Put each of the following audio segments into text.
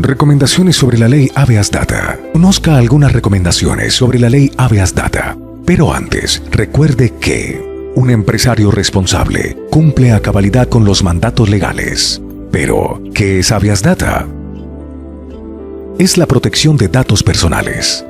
Recomendaciones sobre la ley Habeas Data. Conozca algunas recomendaciones sobre la ley Habeas Data. Pero antes, recuerde que un empresario responsable cumple a cabalidad con los mandatos legales. Pero, ¿qué es Habeas Data? Es la protección de datos personales.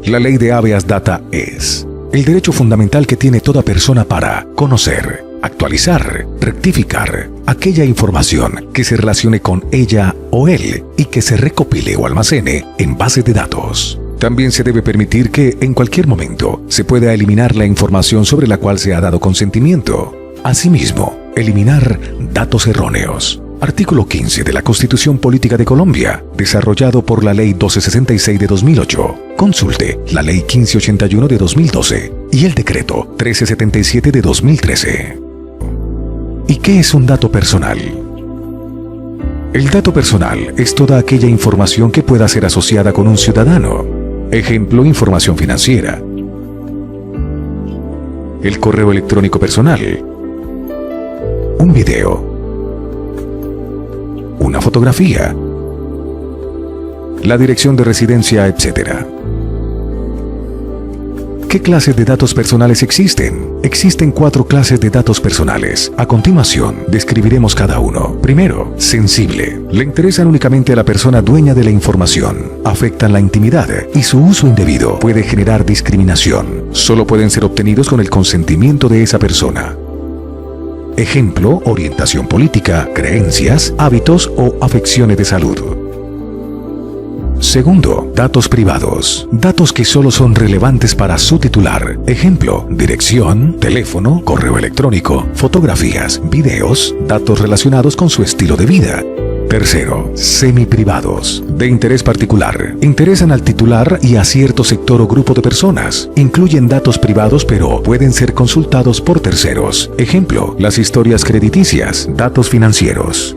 La ley de Habeas Data es el derecho fundamental que tiene toda persona para conocer, actualizar, rectificar aquella información que se relacione con ella o él y que se recopile o almacene en bases de datos. También se debe permitir que en cualquier momento se pueda eliminar la información sobre la cual se ha dado consentimiento. Asimismo, eliminar datos erróneos. Artículo 15 de la Constitución Política de Colombia, desarrollado por la Ley 1266 de 2008. Consulte la Ley 1581 de 2012 y el Decreto 1377 de 2013. ¿Y qué es un dato personal? El dato personal es toda aquella información que pueda ser asociada con un ciudadano. Ejemplo, información financiera. El correo electrónico personal. Un video. Una fotografía, la dirección de residencia, etc. ¿Qué clases de datos personales existen? Existen 4 clases de datos personales. A continuación, describiremos cada uno. Primero, sensible. Le interesan únicamente a la persona dueña de la información. Afectan la intimidad y su uso indebido puede generar discriminación. Solo pueden ser obtenidos con el consentimiento de esa persona. Ejemplo, orientación política, creencias, hábitos o afecciones de salud. Segundo, datos privados. Datos que solo son relevantes para su titular. Ejemplo, dirección, teléfono, correo electrónico, fotografías, videos, datos relacionados con su estilo de vida. Tercero, semiprivados. De interés particular. Interesan al titular y a cierto sector o grupo de personas. Incluyen datos privados pero pueden ser consultados por terceros. Ejemplo, las historias crediticias, datos financieros.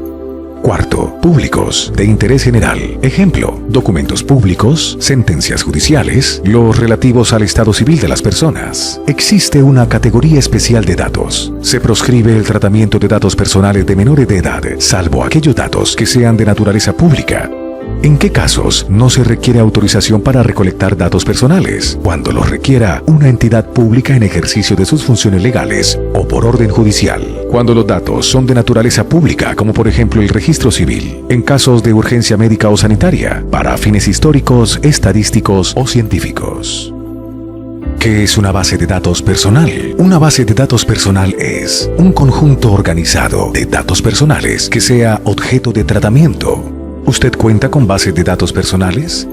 Cuarto, públicos, de interés general. Ejemplo, documentos públicos, sentencias judiciales, los relativos al estado civil de las personas. Existe una categoría especial de datos. Se proscribe el tratamiento de datos personales de menores de edad, salvo aquellos datos que sean de naturaleza pública. ¿En qué casos no se requiere autorización para recolectar datos personales? Cuando los requiera una entidad pública en ejercicio de sus funciones legales o por orden judicial. Cuando los datos son de naturaleza pública, como por ejemplo el registro civil, en casos de urgencia médica o sanitaria, para fines históricos, estadísticos o científicos. ¿Qué es una base de datos personal? Una base de datos personal es un conjunto organizado de datos personales que sea objeto de tratamiento. ¿Usted cuenta con bases de datos personales?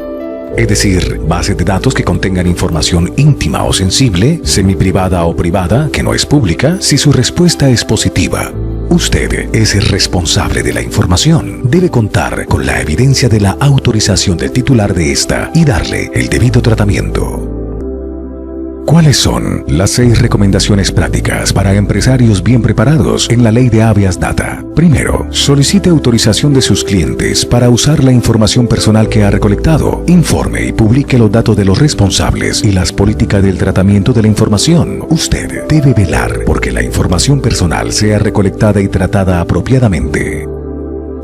Es decir, bases de datos que contengan información íntima o sensible, semiprivada o privada, que no es pública, si su respuesta es positiva. Usted es el responsable de la información. Debe contar con la evidencia de la autorización del titular de esta y darle el debido tratamiento. ¿Cuáles son las 6 recomendaciones prácticas para empresarios bien preparados en la ley de Habeas Data? Primero, solicite autorización de sus clientes para usar la información personal que ha recolectado. Informe y publique los datos de los responsables y las políticas del tratamiento de la información. Usted debe velar porque la información personal sea recolectada y tratada apropiadamente.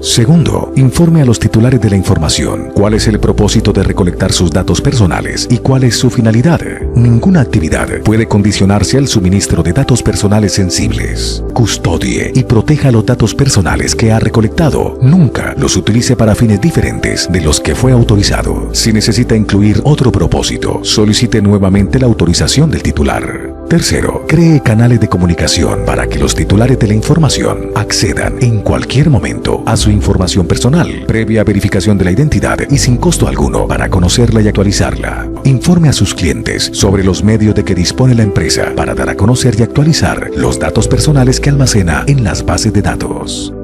Segundo, informe a los titulares de la información cuál es el propósito de recolectar sus datos personales y cuál es su finalidad. Ninguna actividad puede condicionarse al suministro de datos personales sensibles. Custodie y proteja los datos personales que ha recolectado. Nunca los utilice para fines diferentes de los que fue autorizado. Si necesita incluir otro propósito, solicite nuevamente la autorización del titular. Tercero, cree canales de comunicación para que los titulares de la información accedan en cualquier momento a su información personal, previa verificación de la identidad y sin costo alguno para conocerla y actualizarla. Informe a sus clientes sobre los medios de que dispone la empresa para dar a conocer y actualizar los datos personales que almacena en las bases de datos.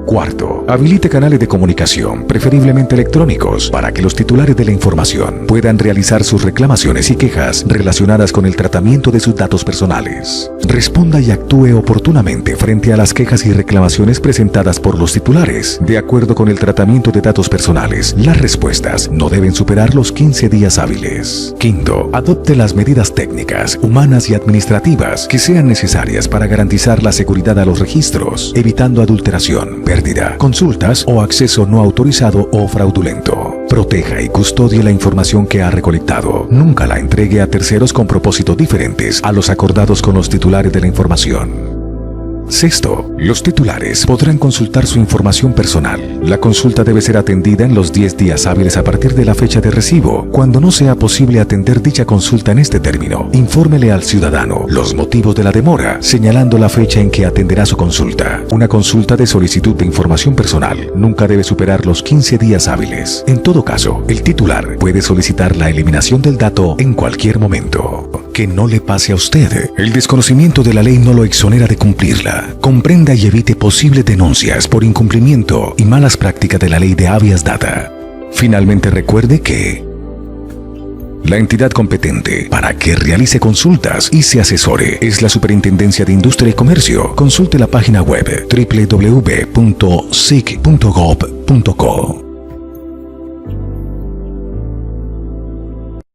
Cuarto, habilite canales de comunicación, preferiblemente electrónicos, para que los titulares de la información puedan realizar sus reclamaciones y quejas relacionadas con el tratamiento de sus datos personales. Responda y actúe oportunamente frente a las quejas y reclamaciones presentadas por los titulares. De acuerdo con el tratamiento de datos personales, las respuestas no deben superar los 15 días hábiles. Quinto, adopte las medidas técnicas, humanas y administrativas que sean necesarias para garantizar la seguridad a los registros, evitando adulteración, pérdida, consultas o acceso no autorizado o fraudulento. Proteja y custodie la información que ha recolectado. Nunca la entregue a terceros con propósitos diferentes a los acordados con los titulares de la información. Sexto, los titulares podrán consultar su información personal. La consulta debe ser atendida en los 10 días hábiles a partir de la fecha de recibo. Cuando no sea posible atender dicha consulta en este término, infórmele al ciudadano los motivos de la demora, señalando la fecha en que atenderá su consulta. Una consulta de solicitud de información personal nunca debe superar los 15 días hábiles. En todo caso, el titular puede solicitar la eliminación del dato en cualquier momento. Que no le pase a usted. El desconocimiento de la ley no lo exonera de cumplirla. Comprenda y evite posibles denuncias por incumplimiento y malas prácticas de la ley de habeas data. Finalmente, recuerde que la entidad competente para que realice consultas y se asesore es la Superintendencia de Industria y Comercio. Consulte la página web www.sic.gov.co.